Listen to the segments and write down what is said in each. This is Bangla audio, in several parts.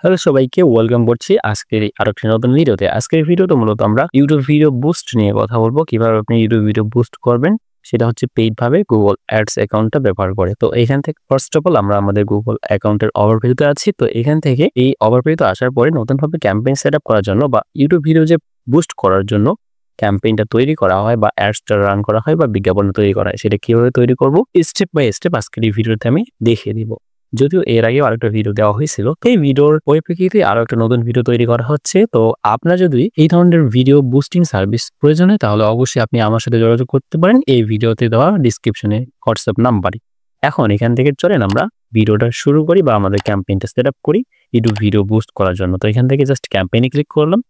হ্যালো সবাইকে ওয়েলকাম করছি আজকের আরেকটি নতুন ভিডিওতে। আজকের ভিডিওতে মূলত আমরা ইউটিউব ভিডিও বুস্ট নিয়ে কথা বলবো। কিভাবে আপনি ইউটিউব ভিডিও বুস্ট করবেন সেটা হচ্ছে পেইড ভাবে Google Ads অ্যাকাউন্টটা ব্যবহার করে। তো এখান থেকে ফার্স্ট অফ অল আমরা আমাদের Google অ্যাকাউন্টের ওভারভিউতে আছি। তো এখান থেকে এই ওভারভিউতে আসার পরে নতুনভাবে ক্যাম্পেইন সেটআপ করার জন্য বা ইউটিউব ভিডিও যে বুস্ট করার জন্য ক্যাম্পেইনটা তৈরি করা হয় বা অ্যাডসটা রান করা হয় বা বিজ্ঞাপন তৈরি করা হয়, সেটা কিভাবে তৈরি করব স্টেপ বাই স্টেপ আজকের এই ভিডিওতে আমি দেখিয়ে দিব। যদিও এর আগেও আরেকটা ভিডিও দেওয়া হয়েছিল, এই ভিডিওর পরিপ্রেক্ষিতে আরো একটা নতুন ভিডিও তৈরি করা হচ্ছে। তো আপনার যদি এই ধরনের ভিডিও বুস্টিং সার্ভিস প্রয়োজন হয় তাহলে অবশ্যই আপনি আমার সাথে যোগাযোগ করতে পারেন এই ভিডিওতে দেওয়া ডিসক্রিপশনে হোয়াটসঅ্যাপ নাম্বারে। এখন এখান থেকে চলেন আমরা ভিডিওটা শুরু করি বা আমাদের ক্যাম্পেইনটা সেট আপ করি ইউটিউব ভিডিও বুস্ট করার জন্য। তো এখান থেকে জাস্ট ক্যাম্পেইনে ক্লিক করলাম।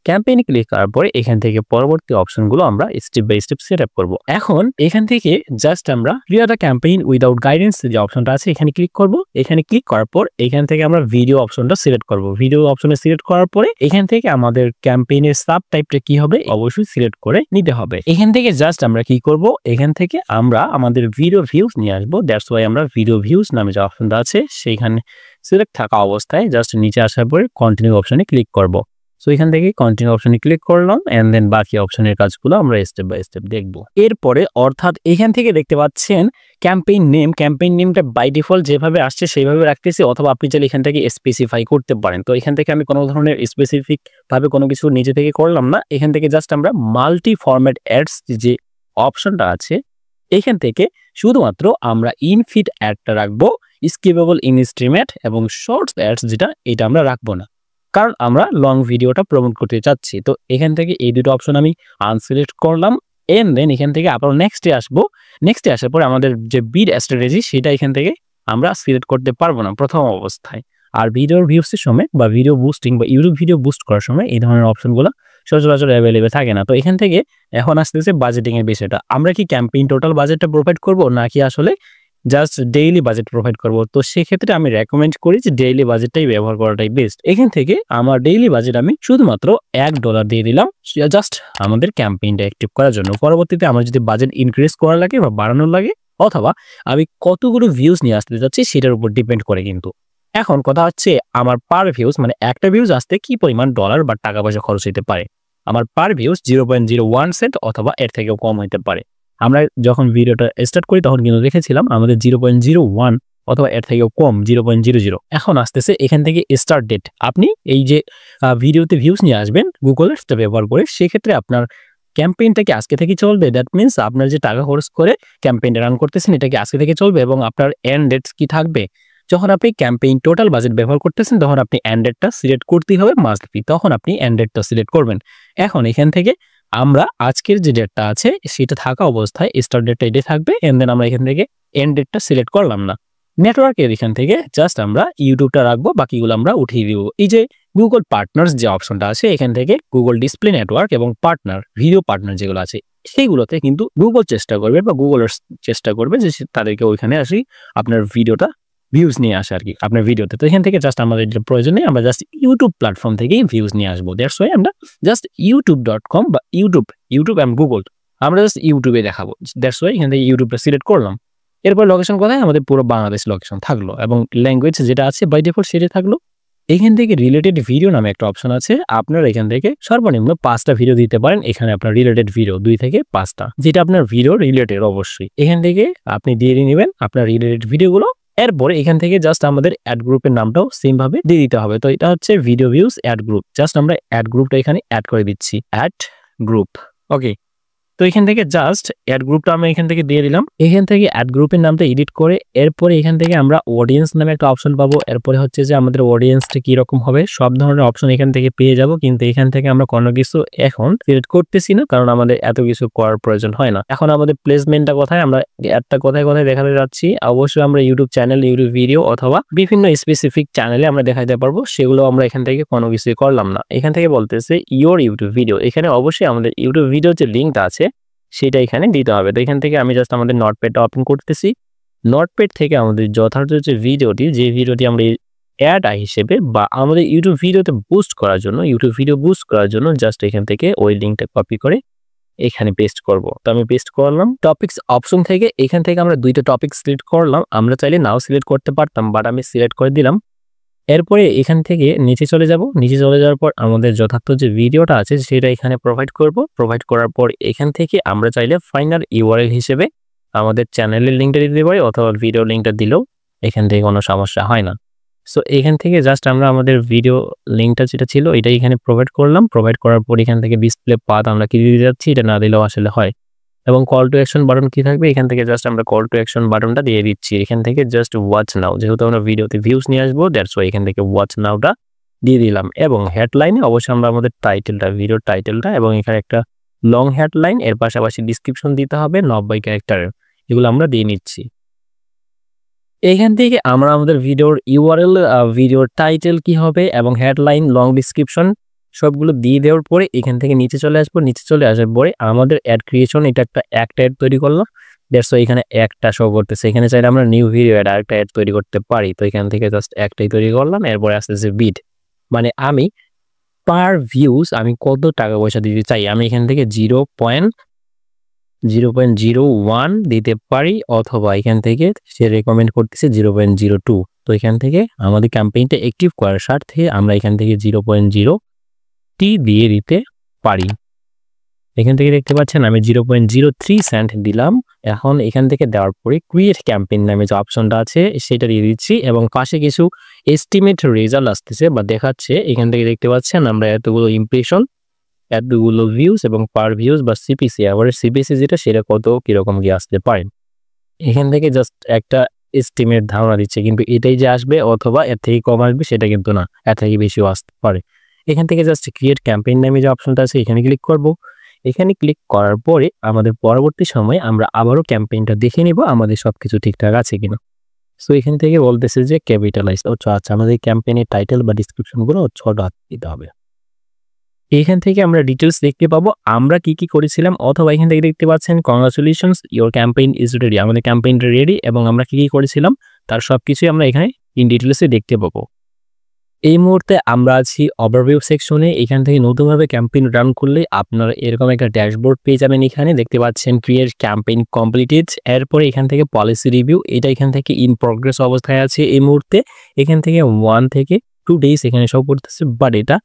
ক্যাম্পেইনে ক্লিক করার পরে এখান থেকে পরবর্তী অপশনগুলো আমরা step by step set up করবো। এখন এখান থেকে জাস্ট আমরা create a campaign without guidance যে অপশনটা আছে এখানে ক্লিক করব। এখানে ক্লিক করার পর এখান থেকে আমরা ভিডিও অপশনটা সিলেক্ট করব। ভিডিও অপশনে সিলেক্ট করার পরে এখান থেকে আমাদের ক্যাম্পেইনের সাব টাইপটা কি হবে অবশ্যই সিলেক্ট করে নিতে হবে। এখান থেকে জাস্ট আমরা কি করব, এখান থেকে আমরা আমাদের ভিডিও ভিউজ নিয়ে আসবো। দ্যাটস ওয়াই আমরা ভিডিও ভিউজ নামে যে অপশনটা আছে সেইখানে সিলেক্ট থাকা অবস্থায় জাস্ট নিচে আসার পরে কন্টিনিউ অপশনে ক্লিক করব। সো এখান থেকে কন্টিনিউ অপশনে ক্লিক করলাম এন্ড দেন বাকি অপশনের কাজগুলো আমরা স্টেপ বাই স্টেপ দেখব। এরপরে অর্থাৎ এখান থেকে দেখতে পাচ্ছেন ক্যাম্পেইন নেমটা বাই ডিফল্ট যেভাবে আসছে সেইভাবে রাখতেছি, অথবা আপনি চাইলে এখান থেকে স্পেসিফাই করতে পারেন। তো এখান থেকে আমি কোনো ধরনের স্পেসিফিক ভাবে কোনো কিছু নিজে থেকে করলাম না। এখান থেকে জাস্ট আমরা মাল্টি ফরম্যাট অ্যাডস যে অপশনটা আছে এখান থেকে শুধুমাত্র আমরা ইনফিড অ্যাডটা রাখবো, স্কিপেবল ইন স্ট্রিমেট এবং শর্টস অ্যাডস যেটা এটা আমরা রাখবো না, কারণ আমরা লং ভিডিওটা প্রমোট করতে চাচ্ছি। তো এখান থেকে এই দুটো অপশন আমি আনসিলেক্ট করলাম এন্ড দেন এখান থেকে আবার নেক্সটে আসবো। নেক্সটে আসার পর আমাদের যে বিড স্ট্র্যাটেজি সেটা এখান থেকে আমরা সিলেক্ট করতে পারবো না প্রথম অবস্থায়। আর ভিডিওর ভিউসের সময় বা ভিডিও বুস্টিং বা ইউটিউব ভিডিও বুস্ট করার সময় এই ধরনের অপশনগুলো সচরাচর অ্যাভেলেবেল থাকে না। তো এখান থেকে এখন আসতেছে বাজেটিং এর বিষয়টা। আমরা কি ক্যাম্পেইন টোটাল বাজেটটা প্রোভাইড করব নাকি আসলে জাস্ট ডেইলি বাজেট প্রোভাইড করব? তো সেক্ষেত্রে আমি রেকমেন্ড করি যে ডেইলি বাজেটটাই ব্যবহার করাটাই বেস্ট। এখান থেকে আমার ডেইলি বাজেট আমি শুধুমাত্র $1 দিয়ে দিলাম জাস্ট আমাদের ক্যাম্পেইনটা অ্যাক্টিভ করার জন্য। পরবর্তীতে আমার যদি বাজেট ইনক্রিজ করা লাগে বা বাড়ানো লাগে অথবা আমি কতগুলো ভিউজ নিয়ে আসতে যাচ্ছি সেটার উপর ডিপেন্ড করে। কিন্তু এখন কথা হচ্ছে আমার পার ভিউজ মানে একটা ভিউজ আসতে কি পরিমাণ ডলার বা টাকা পয়সা খরচ হতে পারে। আমার পার ভিউজ 0.01 সেন্ট অথবা এর থেকেও কম হতে পারে। আমরা যখন ভিডিওটা স্টার্ট করি তখন কিন্তু দেখেছিলাম আমাদের 0.01 অথবা এর থেকেও কম 0.00। এখন আসতেছে এখান থেকে স্টার্ট ডেট। আপনি এই যে ভিডিওতে ভিউজ নিয়ে আসবেন গুগল অ্যাডসটা ব্যবহার করে, সেক্ষেত্রে আপনার ক্যাম্পেইনটা কি আজকে থেকে চলবে? দ্যাট মিনস আপনার যে টাকা খরচ করে ক্যাম্পেইনটা রান করতেছেন এটা কি আজকে থেকে চলবে এবং আপনার এন্ড ডেট কি থাকবে? যখন আপনি ক্যাম্পেইন টোটাল বাজেট ব্যবহার করতেছেন তখন আপনি এন্ড ডেটটা সিলেক্ট করতেই হবে মাস্ট বি, তখন আপনি এন্ড ডেটটা সিলেক্ট করবেন। এখন এখান থেকে আমরা আজকের যে ডেটটা আছে সেটা থাকা অবস্থায় স্টার্ট ডেটটা এটাই থাকবে এন্ড দেন আমরা এখান থেকে এন্ড ডেটটা সিলেক্ট করলাম না। নেটওয়ার্কের এখান থেকে জাস্ট আমরা ইউটিউবটা রাখবো, বাকিগুলো আমরা উঠিয়ে দিব। এই যে গুগল পার্টনার্স যে অপশনটা আছে এখান থেকে গুগল ডিসপ্লে নেটওয়ার্ক এবং পার্টনার ভিডিও পার্টনার যেগুলো আছে সেইগুলোতে কিন্তু গুগল চেষ্টা করবে বা গুগল চেষ্টা করবে যে তাদেরকে ওইখানে আসি আপনার ভিডিওটা ভিউজ নিয়ে আসে আর কি আপনার ভিডিওতে। তো এখান থেকে জাস্ট আমাদের যেটা প্রয়োজন নেই, আমরা জাস্ট ইউটিউব প্ল্যাটফর্ম থেকেই ভিউজ নিয়ে আসবো। দ্যাটস ওয়াই আমরা জাস্ট youtube.com বা ইউটিউব এন্ড গুগল আমরা জাস্ট ইউটিউবে দেখাবো। দ্যাটস ওয়াই এখান থেকে ইউটিউবটা সিলেক্ট করলাম। এরপর লোকেশন কোথায়? আমাদের পুরো বাংলাদেশ লোকেশন থাকলো এবং ল্যাঙ্গুয়েজ যেটা আছে বাই ডিফল্ট সেটা থাকলো। এখান থেকে রিলেটেড ভিডিও নামে একটা অপশন আছে। আপনারা এখান থেকে সর্বনিম্ন 5টা ভিডিও দিতে পারেন। এখানে আপনার রিলেটেড ভিডিও 2 থেকে 5টা, যেটা আপনার ভিডিও রিলেটেড অবশ্যই এখান থেকে আপনি দিয়ে নেবেন আপনার রিলেটেড ভিডিওগুলো। এরপরে এখান থেকে জাস্ট আমাদের অ্যাড গ্রুপের নামটাও সেম ভাবে দিয়ে দিতে হবে। তো এটা হচ্ছে video views add group. Just আমরা অ্যাড গ্রুপটা এখানে অ্যাড করে দিচ্ছি, অ্যাড গ্রুপ। ওকে, তো এখান থেকে জাস্ট অ্যাড গ্রুপটা আমরা এখান থেকে দিয়ে দিলাম। এখান থেকে অ্যাড গ্রুপের নামটা এডিট করে এরপরে এখান থেকে আমরা অডিয়েন্স নামে একটা অপশন পাবো। এরপরে হচ্ছে যে আমাদের অডিয়েন্সটা কি রকম হবে সব ধরনের অপশন এখান থেকে পেয়ে যাব। কিন্তু এখান থেকে আমরা কোনো কিছু এখন সিলেক্ট করতেছি না, কারণ আমাদের এত কিছু করার প্রয়োজন হয় না। এখন আমাদের প্লেসমেন্টটা কোথায়, আমরা অ্যাডটা কোথায় কোথায় দেখাতে যাচ্ছি অবশ্যই আমরা ইউটিউব চ্যানেল, ইউটিউব ভিডিও অথবা বিভিন্ন স্পেসিফিক চ্যানেলে আমরা দেখাতে পারবো। সেগুলো আমরা এখান থেকে কোনো কিছুই করলাম না। এখান থেকে বলতেছে ইওর ইউটিউব ভিডিও। এখানে অবশ্যই আমাদের ইউটিউব ভিডিও যে লিঙ্কটা আছে সেটা এখানে দিতে হবে। তো এখান থেকে আমি জাস্ট আমাদের নোটপ্যাডটা ওপেন করতেছি। নোটপ্যাড থেকে আমাদের যথার্থ যে ভিডিওটি আমরা অ্যাড হিসেবে বা আমাদের ইউটিউব ভিডিওতে বুস্ট করার জন্য ইউটিউব ভিডিও বুস্ট করার জন্য জাস্ট এখান থেকে ওই লিঙ্কটা কপি করে এখানে পেস্ট করব। তো আমি পেস্ট করলাম। টপিকস অপশন থেকে এখান থেকে আমরা 2টা টপিক সিলেক্ট করলাম। আমরা চাইলে নাও সিলেক্ট করতে পারতাম, বাট আমি সিলেক্ট করে দিলাম। এরপরে এখান থেকে নিচে চলে যাব। নিচে চলে যাওয়ার পর আমাদের যথার্থ যে ভিডিওটা আছে সেটা এখানে প্রোভাইড করব। প্রোভাইড করার পর এখান থেকে আমরা চাইলে ফাইনাল ইউআরএল হিসেবে আমাদের চ্যানেলের লিঙ্কটা দিতে পারি অথবা ভিডিও লিঙ্কটা দিলেও এখান থেকে কোনো সমস্যা হয় না। সো এখান থেকে জাস্ট আমরা আমাদের ভিডিও লিঙ্কটা যেটা ছিল এটা এখানে প্রোভাইড করলাম। প্রোভাইড করার পর এখান থেকে ডিসপ্লে পাথ আমরা কি দিতে যাচ্ছি, এটা না দিলেও আসলে হয়। এবং কল টু অ্যাকশন বাটন কি থাকবে, এখান থেকে জাস্ট আমরা কল টু অ্যাকশন বাটনটা দিয়ে দিচ্ছি। এখান থেকে জাস্ট ওয়াচ নাও, যেহেতু আমরা ভিডিওতে ভিউজ নিয়ে আসবো দ্যাটস ওয়াই এখান থেকে ওয়াচ নাওটা দিয়ে দিলাম। এবং হেডলাইনে অবশ্যই আমরা আমাদের টাইটেলটা, ভিডিওর টাইটেলটা এবং এখানে একটা লং হেডলাইন, এর পাশাপাশি ডিসক্রিপশন দিতে হবে 90 ক্যারেক্টারের, এগুলো আমরা দিয়ে নিচ্ছি। এখান থেকে আমরা আমাদের ভিডিওর ইউআরএল, ভিডিওর টাইটেল কি হবে এবং হেডলাইন, লং ডিসক্রিপশন সবগুলো দিয়ে দেওয়ার পরে এখান থেকে নিচে চলে আসবো। নিচে চলে আসার পরে আমাদের অ্যাড ক্রিয়েশন, এটা একটা অ্যাড তৈরি করলাম। দ্যাটস ওয়াই এখানে একটা শো করতেছে। এখানে চাইলে আমরা নিউ ভিডিও আরেকটা অ্যাড তৈরি করতে পারি। তো এখান থেকে জাস্ট একটাই তৈরি করলাম। এরপরে আসতেছে বিড, মানে আমি পার ভিউজ আমি কত টাকা পয়সা দিতে চাই, আমি এখান থেকে 0.01 দিতে পারি অথবা এখান থেকে সে রেকমেন্ড করতেছে 0.02। তো এখান থেকে আমাদের ক্যাম্পেইনটা অ্যাক্টিভ করার স্বার্থে আমরা এখান থেকে 0.0 দিয়ে দিতে পারি। এখান থেকে দেখতে পাচ্ছেন আমি 0.03 সেন্ট দিলাম। এখন এখান থেকে দেওয়ার পরে ক্রিয়েট ক্যাম্পেইন নামে যে অপশনটা আছে সেটা দিয়ে দিচ্ছি এবং পাশে কিছু এস্টিমেট রেজাল্ট আসতেছে বা দেখাচ্ছে। এখান থেকে দেখতে পাচ্ছেন আমরা এতগুলো ইমপ্রেশন, এতগুলো ভিউজ এবং পার ভিউজ বা সিপিসি, আবার সিপিসি যেটা সেটা কত কিরকম গিয়ে আসতে পারে। এখান থেকে জাস্ট একটা এস্টিমেট ধারণা দিচ্ছে, কিন্তু এটাই যে আসবে অথবা এর থেকে কম আসবে সেটা কিন্তু না, এর থেকে বেশিও আসতে পারে। এখান থেকে জাস্ট ক্রিয়েট ক্যাম্পেইন নামে যে অপশনটা আছে এখানে ক্লিক করব। এখানে ক্লিক করার পরে আমাদের পরবর্তী সময়ে আমরা আবারও ক্যাম্পেইনটা দেখে নিব আমাদের সবকিছু ঠিকঠাক আছে কিনা। সো এখান থেকে বলতেছে যে ক্যাপিটালাইজ, আচ্ছা আমাদের ক্যাম্পেইনের টাইটেল বা ডিসক্রিপশনগুলো ছোট হাতে দিতে হবে। এখান থেকে আমরা ডিটেলস দেখতে পাবো আমরা কি করেছিলাম, অথবা এখান থেকে দেখতে পাচ্ছেন congratulations your campaign is ready, আমাদের ক্যাম্পেইনটা রেডি এবং আমরা কি করেছিলাম তার সবকিছুই আমরা এখানে ইন ডিটেলসে দেখতে পাবো। এই মুহূর্তে আমরা আছি ওভারভিউ সেকশনে। এখান থেকে নতুনভাবে ক্যাম্পেইন রান করলে আপনারা এরকম একটা ড্যাশবোর্ড পেয়ে যাবেন। এখানে দেখতে পাচ্ছেন ক্রিয়েট ক্যাম্পেইন কমপ্লিটেড। এরপরে এখান থেকে পলিসি রিভিউ, এটা এখান থেকে ইন প্রগ্রেস অবস্থায় আছে এই মুহূর্তে। এখান থেকে 1 থেকে 2 ডেজ এখানে শো করতেছে, বাট এটা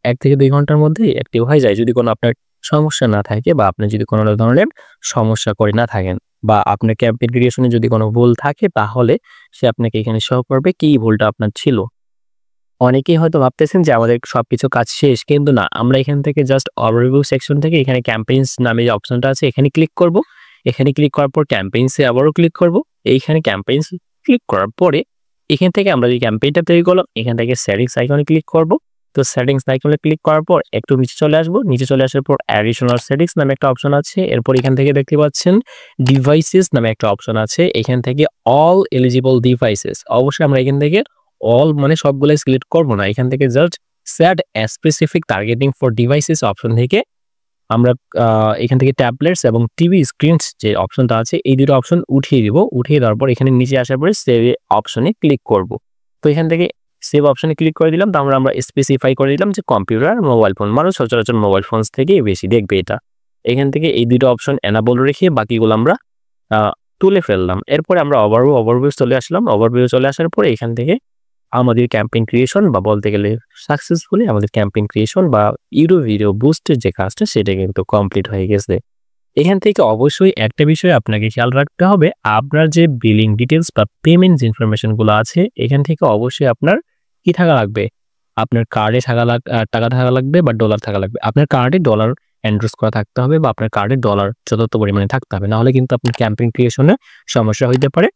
1 থেকে 2 ঘন্টার মধ্যে অ্যাক্টিভ হয়ে যায় যদি কোনো আপনার সমস্যা না থাকে বা আপনি যদি কোনো ধরনের সমস্যা করে না থাকেন বা আপনার ক্যাম্পেইন ক্রিয়েশনে যদি কোনো ভুল থাকে তাহলে সে আপনাকে এখানে শো করবে কি ভুলটা আপনার ছিল। অনেকেই হয়তো ভাবতেছেন যে আমাদের সবকিছু কাজ শেষ, কিন্তু না, আমরা এখান থেকে জাস্ট ওভারভিউ সেকশন থেকে এখানে ক্যাম্পেইনস নামে যে অপশনটা আছে এখানে ক্লিক করব। এখানে ক্লিক করার পর ক্যাম্পেইনসে আবারও ক্লিক করব। এইখানে ক্যাম্পেইনস ক্লিক করার পরে এখান থেকে আমরা যে ক্যাম্পেইনটা তৈরি করলাম এখান থেকে সেটিংস আইকনে ক্লিক করব। তো সেটিংস আইকনে ক্লিক করার পর একটু নিচে চলে আসবো। নিচে চলে আসার পর অ্যাডিশনাল সেটিংস নামে একটা অপশন আছে। এরপর এখান থেকে দেখতে পাচ্ছেন ডিভাইসেস নামে একটা অপশন আছে। এখান থেকে অল এলিজিবল ডিভাইসেস, অবশ্যই আমরা এখান থেকে অল মানে সবগুলাই সিলেক্ট করব না। এখান থেকে just set specific targeting for devices option থেকে আমরা এখান থেকে ট্যাবলেটস এবং টিভি স্ক্রিনস যে অপশনটা আছে এই দুটো অপশন উঠিয়ে দিব। উঠিয়ে দেওয়ার পর এখানে নিচে আসার পরে সেভ অপশনে ক্লিক করব। তো এখান থেকে সেভ অপশনে ক্লিক করে দিলাম। তো আমরা স্পেসিফাই করে দিলাম যে কম্পিউটার, মোবাইল ফোন, মানুষ সচরাচর মোবাইল ফোনস থেকে বেশি দেখবে এটা। এখান থেকে এই দুটো অপশন এনাবল রেখে বাকিগুলো আমরা তুলে ফেললাম। এরপরে আমরা ওভারভিউ চলে আসলাম। ওভারভিউ চলে আসার পরে এখান থেকে আমাদের ক্যাম্পেইন ক্রিয়েশন বা বলতে গেলে সাকসেসফুলি আমাদের ক্যাম্পেইন ক্রিয়েশন বা ইউটিউব ভিডিও বুস্টের যে কাজটা সেটা কিন্তু কমপ্লিট হয়ে গেছে। এখান থেকে অবশ্যই একটা বিষয় আপনাকে খেয়াল রাখতে হবে, আপনার যে বিলিং ডিটেলস বা পেমেন্ট ইনফরমেশনগুলো আছে এখান থেকে অবশ্যই আপনার কি থাকা লাগবে, আপনার কার্ডে টাকা থাকা লাগবে বা ডলার থাকা লাগবে। আপনার কার্ডে ডলার এন্ডোর্স করা থাকতে হবে বা আপনার কার্ডে ডলার যথাযথ পরিমাণে থাকতে হবে, নাহলে কিন্তু আপনার ক্যাম্পেইন ক্রিয়েশনে সমস্যা হইতে পারে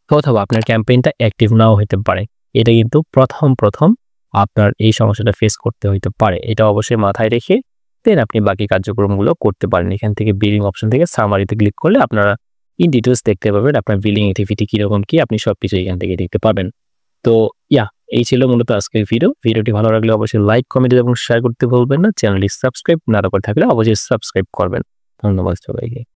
অথবা আপনার ক্যাম্পেইনটা অ্যাক্টিভ নাও হতে পারে। এটা কিন্তু প্রথম আপনার এই সমস্যাটা ফেস করতে হইতে পারে। এটা অবশ্যই মাথায় রেখে দেন আপনি বাকি কার্যক্রমগুলো করতে পারেন। এখান থেকে বিলিং অপশন থেকে সামারিতে ক্লিক করলে আপনারা ইন ডিটেলস দেখতে পাবেন আপনার বিলিং অ্যাক্টিভিটি কিরকম কি, আপনি সবকিছু এখান থেকে দেখতে পাবেন। তো এই ছিল মূলত আজকের ভিডিওটি ভালো লাগলে অবশ্যই লাইক, কমেন্ট এবং শেয়ার করতে ভুলবেন না। চ্যানেলটি সাবস্ক্রাইব না করে থাকলে অবশ্যই সাবস্ক্রাইব করবেন। ধন্যবাদ সবাইকে।